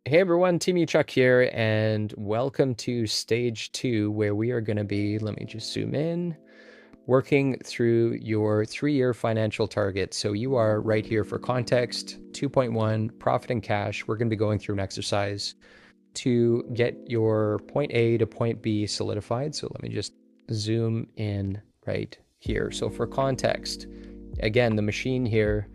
Hey everyone, Teamy Chuck here, and welcome to stage 2, where we are going to be, let me just zoom in, working through your 3-year financial target. So you are right here for context, 2.1, profit and cash. We're going to be going through an exercise to get your point A to point B solidified. So let me just zoom in right here. So for context, again, the machine here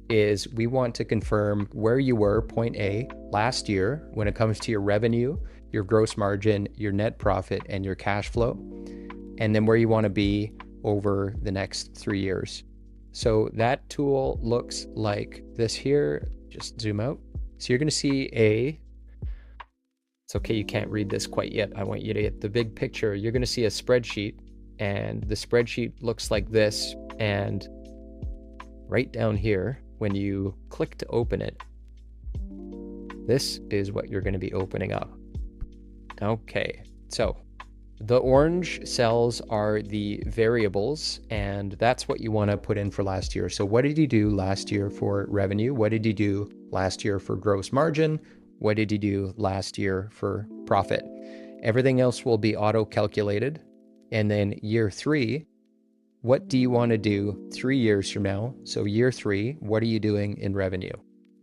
is we want to confirm where you were, point A, last year when it comes to your revenue, your gross margin, your net profit, and your cash flow, and then where you want to be over the next 3 years. So that tool looks like this here. Just zoom out. So you're going to see it's okay, you can't read this quite yet. I want you to get the big picture. You're going to see a spreadsheet, and the spreadsheet looks like this. And right down here, when you click to open it, this is what you're going to be opening up. Okay, so the orange cells are the variables, and that's what you want to put in for last year. So what did you do last year for revenue? What did you do last year for gross margin? What did you do last year for profit? Everything else will be auto-calculated. And then year 3, what do you want to do 3 years from now? So year 3, what are you doing in revenue?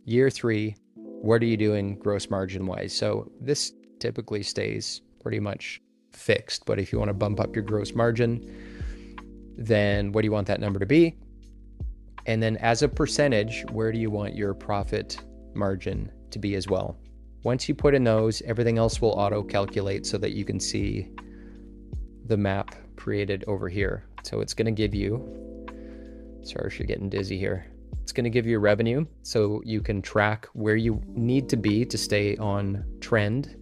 Year 3, what are you doing gross margin wise? So this typically stays pretty much fixed, but if you want to bump up your gross margin, then what do you want that number to be? And then as a percentage, where do you want your profit margin to be as well? Once you put in those, everything else will auto calculate so that you can see the map created over here. So it's going to give you, sorry if you're getting dizzy here, it's going to give you revenue so you can track where you need to be to stay on trend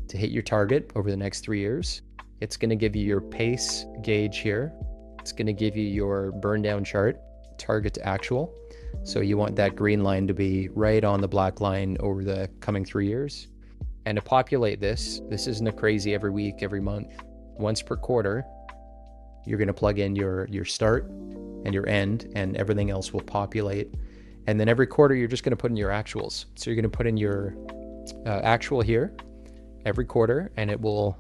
to hit your target over the next 3 years. It's going to give you your pace gauge here. It's going to give you your burn down chart, target to actual. So you want that green line to be right on the black line over the coming 3 years. And to populate this isn't a crazy every week, every month. Once per quarter, you're going to plug in your start and your end, and everything else will populate. And then every quarter, you're just going to put in your actuals. So you're going to put in your actual here every quarter, and it will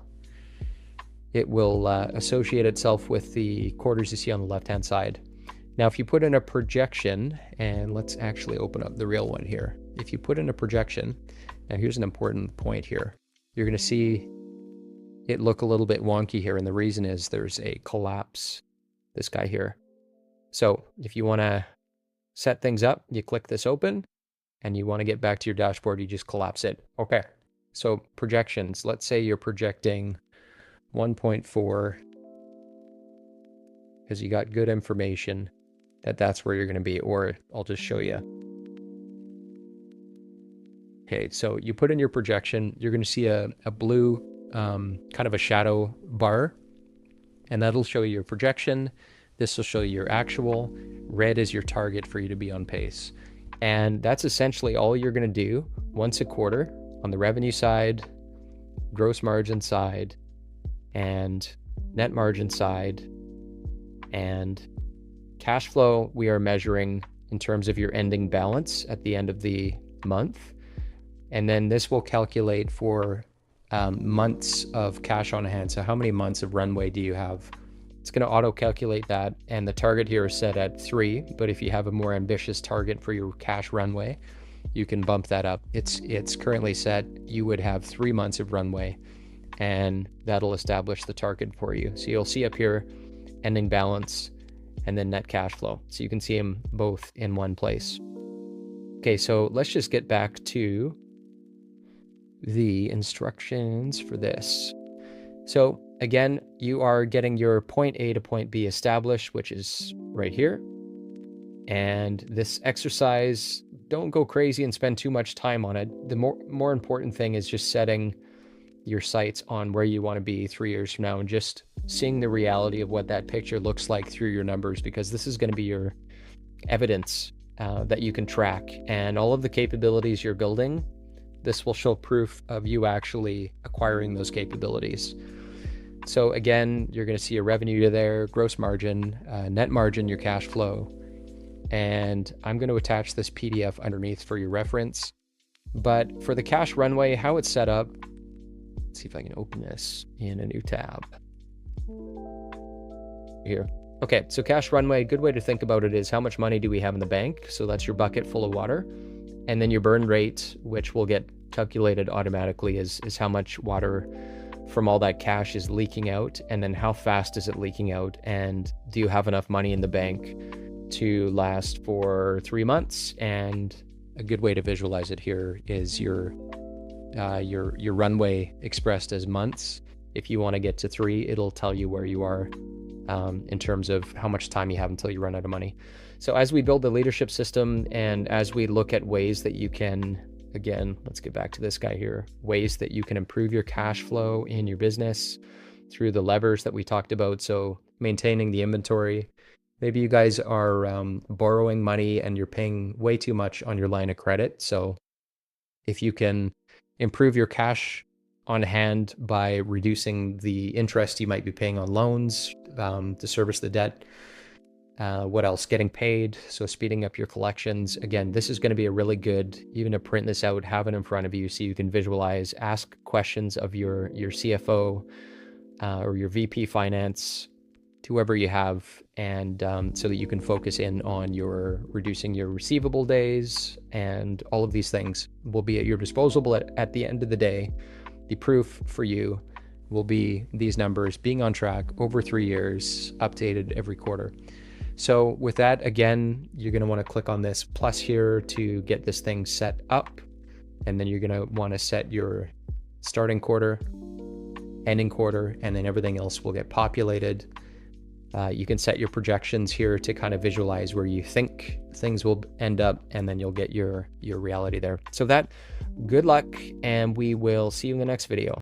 associate itself with the quarters you see on the left-hand side. Now, if you put in a projection, and let's actually open up the real one here. If you put in a projection, now here's an important point here. You're going to see it look a little bit wonky here, and the reason is there's a collapse, this guy here. So if you want to set things up, you click this open, and you want to get back to your dashboard, you just collapse it. Okay, so projections. Let's say you're projecting 1.4 because you got good information that's where you're going to be, or I'll just show you. Okay, so you put in your projection, you're going to see a blue kind of a shadow bar, and that'll show you your projection. This will show you your actual. Red is your target for you to be on pace. And that's essentially all you're going to do once a quarter on the revenue side, gross margin side, and net margin side. And cash flow, we are measuring in terms of your ending balance at the end of the month. And then this will calculate for months of cash on hand. So how many months of runway do you have? It's going to auto calculate that. And the target here is set at 3. But if you have a more ambitious target for your cash runway, you can bump that up. It's currently set, you would have 3 months of runway, and that'll establish the target for you. So you'll see up here, ending balance, and then net cash flow. So you can see them both in one place. Okay, so let's just get back to the instructions for this. So again, you are getting your point A to point B established, which is right here. And this exercise, don't go crazy and spend too much time on it. The more important thing is just setting your sights on where you want to be 3 years from now, and just seeing the reality of what that picture looks like through your numbers, because this is going to be your evidence that you can track. And all of the capabilities you're building, this will show proof of you actually acquiring those capabilities. So again, you're going to see a revenue there, gross margin, net margin, your cash flow. And I'm going to attach this PDF underneath for your reference. But for the cash runway, how it's set up, let's see if I can open this in a new tab here. Okay, so cash runway, good way to think about it is how much money do we have in the bank? So that's your bucket full of water. And then your burn rate, which will get calculated automatically, is how much water from all that cash is leaking out, and then how fast is it leaking out, and do you have enough money in the bank to last for 3 months? And a good way to visualize it here is your runway expressed as months. If you want to get to 3, it'll tell you where you are in terms of how much time you have until you run out of money. So as we build the leadership system, and as we look at ways that you can, again, let's get back to this guy here, ways that you can improve your cash flow in your business through the levers that we talked about. So maintaining the inventory. Maybe you guys are borrowing money and you're paying way too much on your line of credit. So if you can improve your cash on hand by reducing the interest you might be paying on loans to service the debt. What else? Getting paid. So speeding up your collections. Again, this is going to be a really good, even to print this out, have it in front of you so you can visualize, ask questions of your CFO or your VP finance, whoever you have, and so that you can focus in on your reducing your receivable days, and all of these things will be at your disposal. At the end of the day, the proof for you will be these numbers being on track over 3 years, updated every quarter. So with that, again, you're going to want to click on this plus here to get this thing set up. And then you're going to want to set your starting quarter, ending quarter, and then everything else will get populated. You can set your projections here to kind of visualize where you think things will end up, and then you'll get your reality there. So that, good luck, and we will see you in the next video.